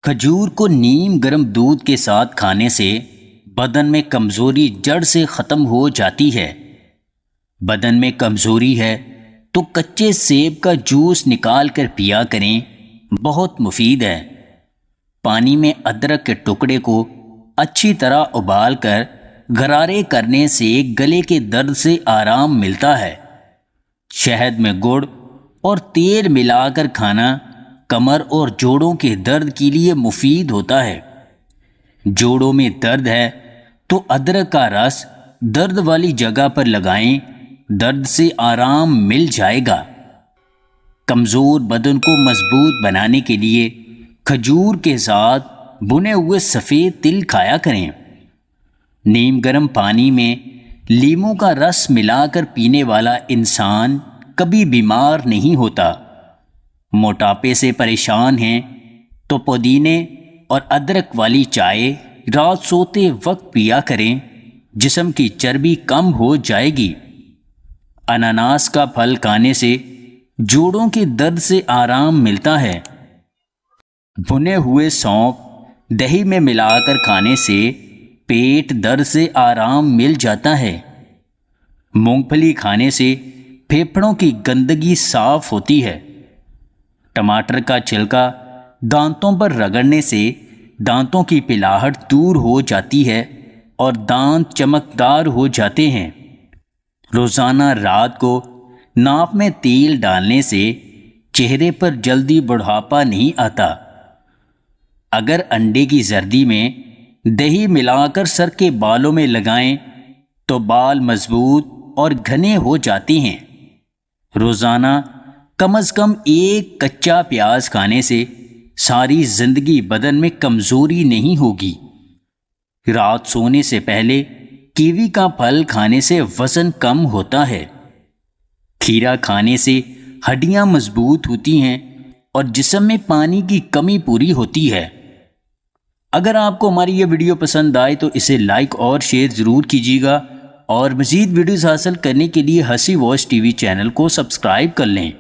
کھجور کو نیم گرم دودھ کے ساتھ کھانے سے بدن میں کمزوری جڑ سے ختم ہو جاتی ہے۔ بدن میں کمزوری ہے تو کچے سیب کا جوس نکال کر پیا کریں، بہت مفید ہے۔ پانی میں ادرک کے ٹکڑے کو اچھی طرح ابال کر غرارے کرنے سے گلے کے درد سے آرام ملتا ہے۔ شہد میں گڑ اور تیل ملا کر کھانا کمر اور جوڑوں کے درد کے لیے مفید ہوتا ہے۔ جوڑوں میں درد ہے تو ادرک کا رس درد والی جگہ پر لگائیں، درد سے آرام مل جائے گا۔ کمزور بدن کو مضبوط بنانے کے لیے کھجور کے ساتھ بھنے ہوئے سفید تل کھایا کریں۔ نیم گرم پانی میں لیموں کا رس ملا کر پینے والا انسان کبھی بیمار نہیں ہوتا۔ موٹاپے سے پریشان ہیں تو پودینے اور ادرک والی چائے رات سوتے وقت پیا کریں، جسم کی چربی کم ہو جائے گی۔ اناناس کا پھل کھانے سے جوڑوں کے درد سے آرام ملتا ہے۔ بھنے ہوئے سونف دہی میں ملا کر کھانے سے پیٹ درد سے آرام مل جاتا ہے۔ مونگ پھلی کھانے سے پھیپھڑوں کی گندگی صاف ہوتی ہے۔ ٹماٹر کا چھلکا دانتوں پر رگڑنے سے دانتوں کی پلاہٹ دور ہو جاتی ہے اور دانت چمکدار ہو جاتے ہیں۔ روزانہ رات کو ناک میں تیل ڈالنے سے چہرے پر جلدی بڑھاپا نہیں آتا۔ اگر انڈے کی زردی میں دہی ملا کر سر کے بالوں میں لگائیں تو بال مضبوط اور گھنے ہو جاتے ہیں۔ روزانہ کم از کم ایک کچا پیاز کھانے سے ساری زندگی بدن میں کمزوری نہیں ہوگی۔ رات سونے سے پہلے کیوی کا پھل کھانے سے وزن کم ہوتا ہے۔ کھیرا کھانے سے ہڈیاں مضبوط ہوتی ہیں اور جسم میں پانی کی کمی پوری ہوتی ہے۔ اگر آپ کو ہماری یہ ویڈیو پسند آئے تو اسے لائک اور شیئر ضرور کیجیے گا، اور مزید ویڈیوز حاصل کرنے کے لیے ہنسی واچ ٹی وی چینل کو سبسکرائب کر لیں۔